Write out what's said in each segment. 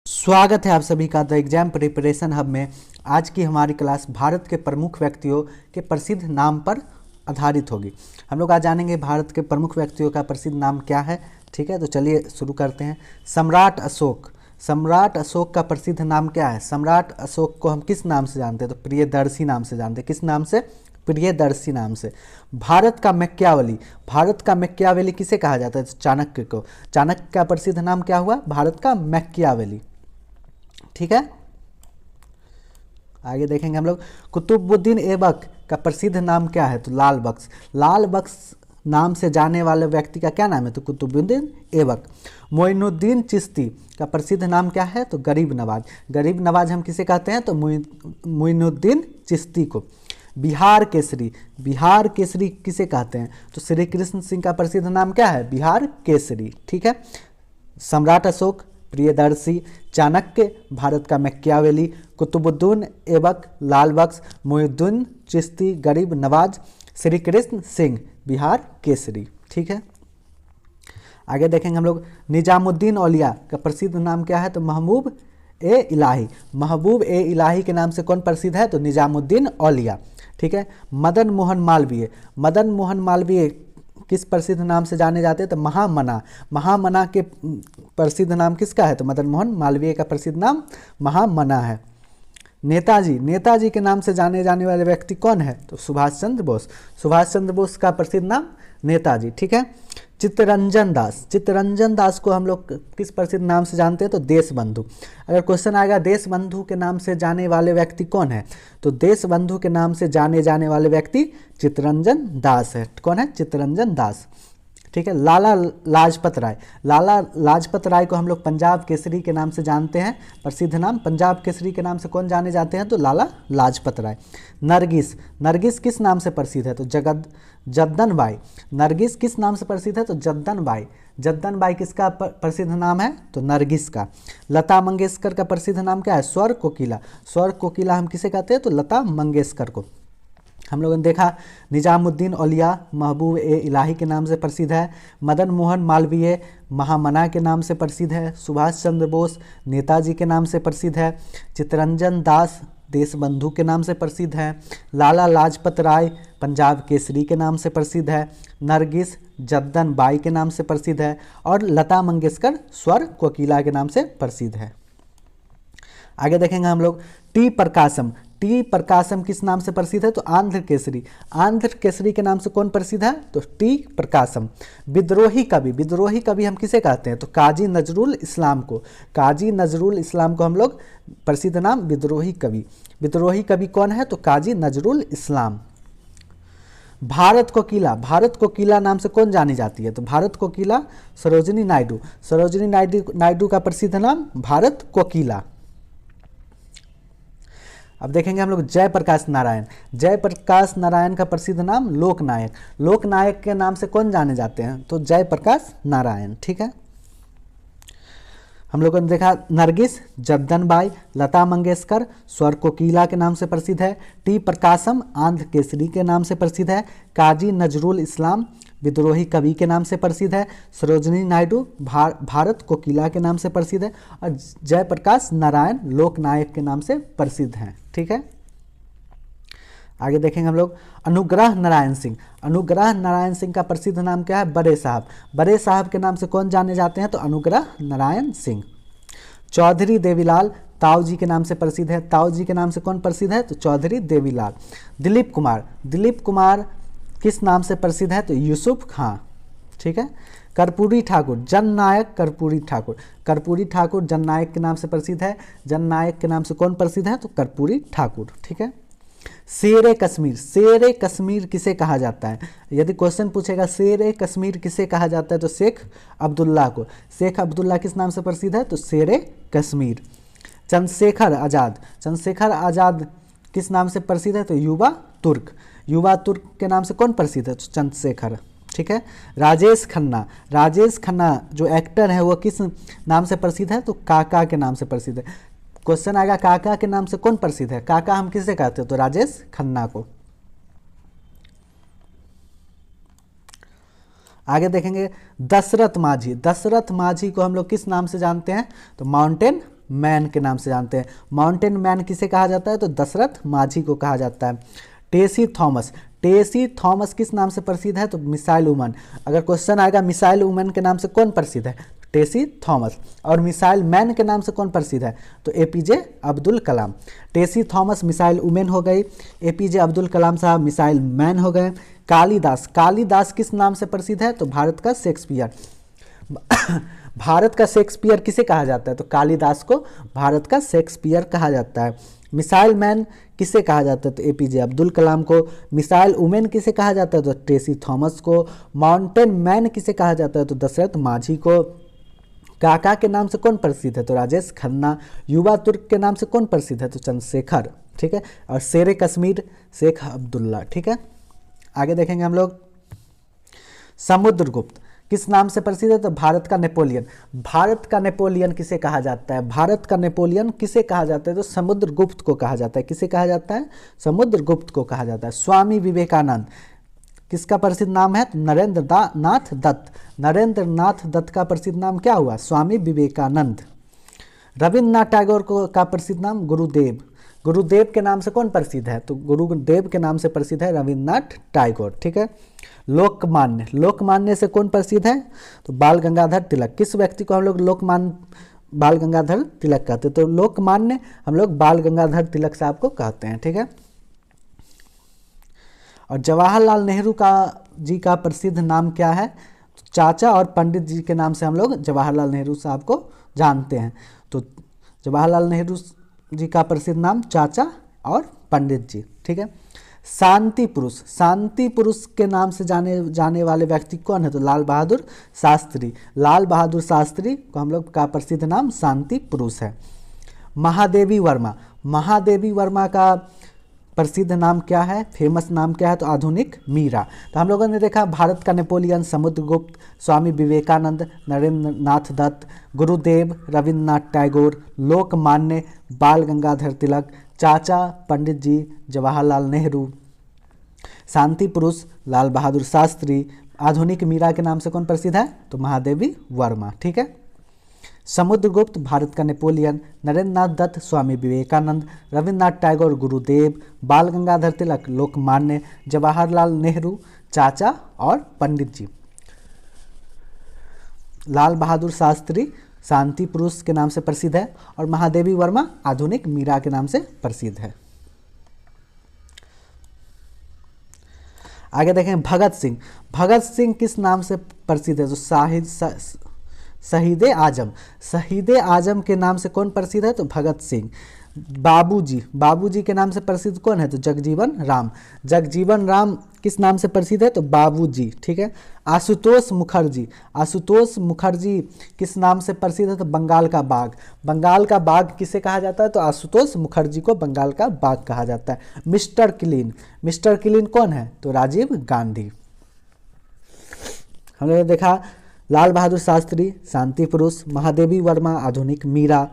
स्वागत है आप सभी का द एग्जाम प्रिपरेशन हब में। आज की हमारी क्लास भारत के प्रमुख व्यक्तियों के प्रसिद्ध नाम पर आधारित होगी। हम लोग आज जानेंगे भारत के प्रमुख व्यक्तियों का प्रसिद्ध नाम क्या है। ठीक है, तो चलिए शुरू करते हैं। सम्राट अशोक। सम्राट अशोक का प्रसिद्ध नाम क्या है? सम्राट अशोक को हम किस नाम से जानते हैं? तो प्रियदर्शी नाम से जानते हैं। किस नाम से? प्रियदर्शी नाम से। भारत का मैकियावेली। भारत का मैकियावेली किसे कहा जाता है? तो चाणक्य को। चाणक्य का प्रसिद्ध नाम क्या हुआ? भारत का मैकियावेली। ठीक है, आगे देखेंगे हम लोग। कुतुबुद्दीन ऐबक का प्रसिद्ध नाम क्या है? तो लाल बख्श। लाल बख्श नाम से जाने वाले व्यक्ति का क्या नाम है? तो कुतुबुद्दीन ऐबक। मोइनुद्दीन चिश्ती का प्रसिद्ध नाम क्या है? तो गरीब नवाज। गरीब नवाज हम किसे कहते हैं? तो मोइनुद्दीन चिश्ती को। बिहार केसरी। बिहार केसरी किसे कहते हैं? तो श्री कृष्ण सिंह का प्रसिद्ध नाम क्या है? बिहार केसरी। ठीक है, सम्राट अशोक, प्रियदर्शी, चाणक्य, भारत का मैकियावेली, कुतुबुद्दीन ऐबक, लाल बख्श, मोइनुद्दीन चिश्ती, गरीब नवाज, श्री कृष्ण सिंह, बिहार केसरी। ठीक है, आगे देखेंगे हम लोग। निजामुद्दीन औलिया का प्रसिद्ध नाम क्या है? तो महबूब ए इलाही। महबूब ए इलाही के नाम से कौन प्रसिद्ध है? तो निजामुद्दीन औलिया। ठीक है, मदन मोहन मालवीय। मदन मोहन मालवीय किस प्रसिद्ध नाम से जाने जाते हैं? तो महामना। महामना के प्रसिद्ध नाम किसका है? तो मदन मोहन मालवीय का प्रसिद्ध नाम महामना है। नेताजी। नेताजी के नाम से जाने जाने वाले व्यक्ति कौन है? तो सुभाष चंद्र बोस। सुभाष चंद्र बोस का प्रसिद्ध नाम नेताजी। ठीक है, चित्तरंजन दास। चित्तरंजन दास को हम लोग किस प्रसिद्ध नाम से जानते हैं? तो देशबंधु। अगर क्वेश्चन आएगा देशबंधु के नाम से जाने वाले व्यक्ति कौन है? तो देशबंधु के नाम से जाने जाने वाले व्यक्ति चित्तरंजन दास है। कौन है? चित्तरंजन दास। ठीक है, लाला लाजपत राय। लाला लाजपत राय को हम लोग पंजाब केसरी के नाम से जानते हैं। प्रसिद्ध नाम पंजाब केसरी के नाम से कौन जाने जाते हैं? तो लाला लाजपत राय। नरगिस। नरगिस किस नाम से प्रसिद्ध है? तो जद्दन बाई। नरगिस किस नाम से प्रसिद्ध है? तो जद्दन बाई। जद्दन बाई किसका प्रसिद्ध नाम है? तो नरगिस का। लता मंगेशकर का प्रसिद्ध नाम क्या है? स्वर कोकिला। स्वर कोकिला हम किसे कहते हैं? तो लता मंगेशकर को। हम लोगों ने देखा निजामुद्दीन औलिया महबूब ए इलाही के नाम से प्रसिद्ध है। मदन मोहन मालवीय महामना के नाम से प्रसिद्ध है। सुभाष चंद्र बोस नेताजी के नाम से प्रसिद्ध है। चित्तरंजन दास देशबंधु के नाम से प्रसिद्ध है। लाला लाजपत राय पंजाब केसरी के नाम से प्रसिद्ध है। नरगिस जद्दन बाई के नाम से प्रसिद्ध है। और लता मंगेशकर स्वर कोकिला के नाम से प्रसिद्ध है। आगे देखेंगे हम लोग। टी प्रकाशम। टी प्रकाशम किस नाम से प्रसिद्ध है? तो आंध्र केसरी। आंध्र केसरी के नाम से कौन प्रसिद्ध है? तो टी प्रकाशम। विद्रोही कवि। विद्रोही कवि हम किसे कहते हैं? तो काजी नजरुल इस्लाम को। काजी नजरुल इस्लाम को हम लोग प्रसिद्ध नाम विद्रोही कवि। विद्रोही कवि कौन है? तो काजी नजरुल इस्लाम। भारत कोकिला। भारत कोकिला नाम से कौन जानी जाती है? तो भारत कोकिला सरोजिनी नायडू। सरोजिनी नायडू का प्रसिद्ध नाम भारत कोकिला। अब देखेंगे हम लोग जयप्रकाश नारायण। जयप्रकाश नारायण का प्रसिद्ध नाम लोकनायक। लोकनायक के नाम से कौन जाने जाते हैं? तो जयप्रकाश नारायण। ठीक है, हम लोगों ने देखा नरगिस जद्दन बाई लता मंगेशकर स्वर कोकिला के नाम से प्रसिद्ध है। टी प्रकाशम आंध्र केसरी के नाम से प्रसिद्ध है। काजी नजरुल इस्लाम विद्रोही कवि के नाम से प्रसिद्ध है। सरोजिनी नायडू भारत कोकिला के नाम से प्रसिद्ध है। और जयप्रकाश नारायण लोकनायक के नाम से प्रसिद्ध हैं। ठीक है, आगे देखेंगे हम लोग। अनुग्रह नारायण सिंह। अनुग्रह नारायण सिंह का प्रसिद्ध नाम क्या है? बड़े साहब। बड़े साहब के नाम से कौन जाने जाते हैं? तो अनुग्रह नारायण सिंह। चौधरी देवीलाल ताऊ जी के नाम से प्रसिद्ध है। ताऊ जी के नाम से कौन प्रसिद्ध है? तो चौधरी देवीलाल। दिलीप कुमार। दिलीप कुमार किस नाम से प्रसिद्ध है? तो यूसुफ खां। ठीक है, कर्पूरी ठाकुर जननायक कर्पूरी ठाकुर। कर्पूरी ठाकुर जननायक के नाम से प्रसिद्ध है। जननायक के नाम से कौन प्रसिद्ध है? तो कर्पूरी ठाकुर। ठीक है, शेर कश्मीर। शेर कश्मीर किसे कहा जाता है? यदि क्वेश्चन पूछेगा शेर कश्मीर किसे कहा जाता है? तो शेख अब्दुल्ला को। शेख अब्दुल्ला किस नाम से प्रसिद्ध है? तो शेर कश्मीर। चंद्रशेखर आज़ाद। चंद्रशेखर आज़ाद किस नाम से प्रसिद्ध है? तो युवा तुर्क। युवा तुर्क के नाम से कौन प्रसिद्ध है? तो चंद्रशेखर। ठीक है, राजेश खन्ना। राजेश खन्ना जो एक्टर है वो किस नाम से प्रसिद्ध है? तो काका के नाम से प्रसिद्ध है। क्वेश्चन आएगा काका के नाम से कौन प्रसिद्ध है? काका हम किसे कहते हैं? तो राजेश खन्ना को। आगे देखेंगे दशरथ माझी। दशरथ माझी को हम लोग किस नाम से जानते हैं? तो माउंटेन मैन के नाम से जानते हैं। माउंटेन मैन किसे कहा जाता है? तो दशरथ माझी को कहा जाता है। टेसी थॉमस, टेसी थॉमस किस नाम से प्रसिद्ध है? तो मिसाइल वुमन। अगर क्वेश्चन आएगा मिसाइल वुमन के नाम से कौन प्रसिद्ध है? टेसी थॉमस। और मिसाइल मैन के नाम से कौन प्रसिद्ध है? तो APJ Abdul Kalam. Tessy Thomas missile women हो गई, एपीजे अब्दुल कलाम साहब मिसाइल मैन हो गए। कालिदास, कालिदास किस नाम से प्रसिद्ध है? तो भारत का शेक्सपियर। भारत का शेक्सपियर किसे कहा जाता है? तो कालिदास को भारत का शेक्सपियर कहा जाता है। मिसाइल मैन किसे कहा जाता है? तो एपीजे अब्दुल कलाम को। मिसाइल वुमेन किसे कहा जाता है? तो टेसी थॉमस को। माउंटेन मैन किसे कहा जाता है? तो दशरथ माझी को। काका के नाम से कौन प्रसिद्ध है? तो राजेश खन्ना। युवा तुर्क के नाम से कौन प्रसिद्ध है? तो चंद्रशेखर, ठीक है। और शेर कश्मीर शेख अब्दुल्ला, ठीक है। आगे देखेंगे हम लोग। समुद्रगुप्त किस नाम से प्रसिद्ध है? तो भारत का नेपोलियन। भारत का नेपोलियन किसे कहा जाता है? भारत का नेपोलियन किसे कहा जाता है? तो समुद्रगुप्त को कहा जाता है। किसे कहा जाता है? समुद्रगुप्त को कहा जाता है। स्वामी विवेकानंद किसका प्रसिद्ध नाम है? नरेंद्र नाथ दत्त। नरेंद्र नाथ दत्त का प्रसिद्ध नाम क्या हुआ? स्वामी विवेकानंद। रविन्द्रनाथ टैगोर को का प्रसिद्ध नाम? गुरुदेव। गुरुदेव के नाम से कौन प्रसिद्ध है? तो गुरुदेव के नाम से प्रसिद्ध है रविन्द्रनाथ टैगोर, ठीक है। लोकमान्य, लोकमान्य से कौन प्रसिद्ध है? तो बाल गंगाधर तिलक। किस व्यक्ति को हम लोग लोकमान्य बाल गंगाधर तिलक कहते हैं? तो लोकमान्य हम लोग बाल गंगाधर तिलक साहब को कहते हैं, ठीक है। और जवाहरलाल नेहरू का जी का प्रसिद्ध नाम क्या है? तो चाचा और पंडित जी के नाम से हम लोग जवाहरलाल नेहरू साहब को जानते हैं। तो जवाहरलाल नेहरू जी का प्रसिद्ध नाम चाचा और पंडित जी, ठीक है। शांति पुरुष, शांति पुरुष के नाम से जाने वाले व्यक्ति कौन है? तो लाल बहादुर शास्त्री। लाल बहादुर शास्त्री को हम लोग का प्रसिद्ध नाम शांति पुरुष है। महादेवी वर्मा, महादेवी वर्मा का प्रसिद्ध नाम क्या है? फेमस नाम क्या है? तो आधुनिक मीरा। तो हम लोगों ने देखा भारत का नेपोलियन समुद्रगुप्त, स्वामी विवेकानंद, नरेंद्र नाथ दत्त, गुरुदेव रविन्द्रनाथ टैगोर, लोकमान्य बाल गंगाधर तिलक, चाचा पंडित जी जवाहरलाल नेहरू, शांति पुरुष लाल बहादुर शास्त्री, आधुनिक मीरा के नाम से कौन प्रसिद्ध है? तो महादेवी वर्मा, ठीक है। समुद्रगुप्त भारत का नेपोलियन, नरेंद्र नाथ दत्त स्वामी विवेकानंद, रविन्द्रनाथ टैगोर गुरुदेव, बाल गंगाधर तिलक लोकमान्य, जवाहरलाल नेहरू चाचा और पंडित जी। लाल बहादुर शास्त्री शांति पुरुष के नाम से प्रसिद्ध है और महादेवी वर्मा आधुनिक मीरा के नाम से प्रसिद्ध है। आगे देखें भगत सिंह। भगत सिंह किस नाम से प्रसिद्ध है? तो शहीदे आजम। शहीदे आजम के नाम से कौन प्रसिद्ध है? तो भगत सिंह। बाबूजी, बाबूजी के नाम से प्रसिद्ध कौन है? तो जगजीवन राम। जगजीवन राम किस नाम से प्रसिद्ध है? तो बाबूजी, ठीक है। आशुतोष मुखर्जी, आशुतोष मुखर्जी किस नाम से प्रसिद्ध है? तो बंगाल का बाघ। बंगाल का बाघ किसे कहा जाता है? तो आशुतोष मुखर्जी को बंगाल का बाघ कहा जाता है। मिस्टर क्लीन, मिस्टर क्लीन कौन है? तो राजीव गांधी। हमने देखा लाल बहादुर शास्त्री शांति पुरुष, महादेवी वर्मा आधुनिक मीरा,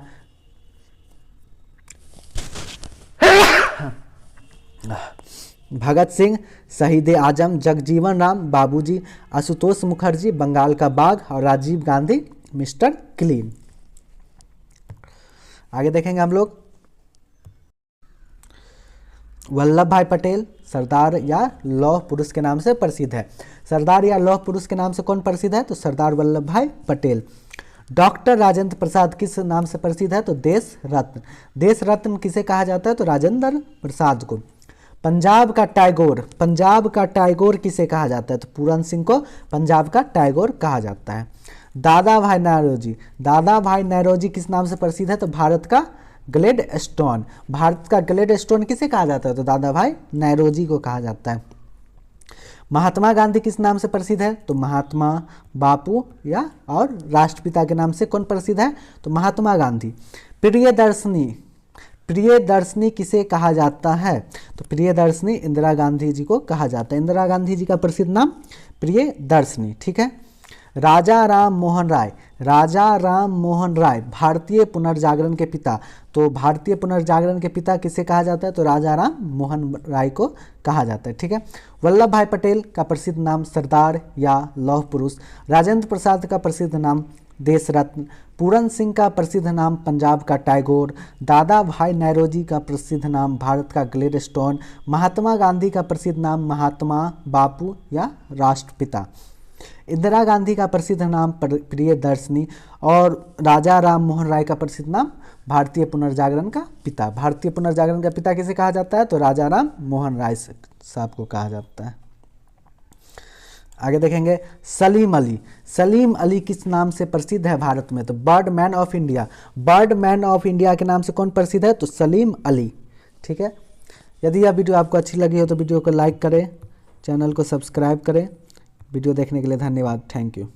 भगत सिंह शहीदे आजम, जगजीवन राम बाबूजी, आशुतोष मुखर्जी बंगाल का बाघ और राजीव गांधी मिस्टर क्लीन। आगे देखेंगे हम लोग। वल्लभ भाई पटेल सरदार या लौह पुरुष के नाम से प्रसिद्ध है। सरदार या लौह पुरुष के नाम से कौन प्रसिद्ध है? तो सरदार वल्लभ भाई पटेल। डॉक्टर राजेंद्र प्रसाद किस नाम से प्रसिद्ध है? तो देश रत्न। देश रत्न किसे कहा जाता है? तो राजेंद्र प्रसाद को। पंजाब का टैगोर, पंजाब का टैगोर किसे कहा जाता है? तो पूरन सिंह को पंजाब का टैगोर कहा जाता है। दादा भाई नौरोजी, दादा भाई नौरोजी किस नाम से प्रसिद्ध है? तो भारत का ग्लेड स्टोन। भारत का ग्लेड स्टोन किसे कहा जाता है? तो दादा भाई नौरोजी को कहा जाता है। महात्मा गांधी किस नाम से प्रसिद्ध है? तो महात्मा बापू या और राष्ट्रपिता के नाम से कौन प्रसिद्ध है? तो महात्मा गांधी। प्रियदर्शनी, प्रियदर्शनी किसे कहा जाता है? तो प्रियदर्शनी इंदिरा गांधी जी को कहा जाता है। इंदिरा गांधी जी का प्रसिद्ध नाम प्रियदर्शनी, ठीक है। राजा राम मोहन राय, राजा राम मोहन राय भारतीय पुनर्जागरण के पिता। तो भारतीय पुनर्जागरण के पिता किसे कहा जाता है? तो राजा राम मोहन राय को कहा जाता है, ठीक है। वल्लभ भाई पटेल का प्रसिद्ध नाम सरदार या लौह पुरुष। राजेंद्र प्रसाद का प्रसिद्ध नाम देश रत्न, पूरन सिंह का प्रसिद्ध नाम पंजाब का टैगोर, दादा भाई नौरोजी का प्रसिद्ध नाम भारत का ग्लेडस्टोन, महात्मा गांधी का प्रसिद्ध नाम महात्मा बापू या राष्ट्रपिता, इंदिरा गांधी का प्रसिद्ध नाम प्रियदर्शनी और राजा राम मोहन राय का प्रसिद्ध नाम भारतीय पुनर्जागरण का पिता। भारतीय पुनर्जागरण का पिता किसे कहा जाता है? तो राजा राम मोहन राय साहब को कहा जाता है। आगे देखेंगे सलीम अली। सलीम अली किस नाम से प्रसिद्ध है भारत में? तो bird man of India. Bird man of India के नाम से कौन प्रसिद्ध है? तो सलीम अली। ठीक है, यदि यह वीडियो आपको अच्छी लगी हो तो वीडियो को लाइक करें, चैनल को सब्सक्राइब करें। वीडियो देखने के लिए धन्यवाद। Thank you.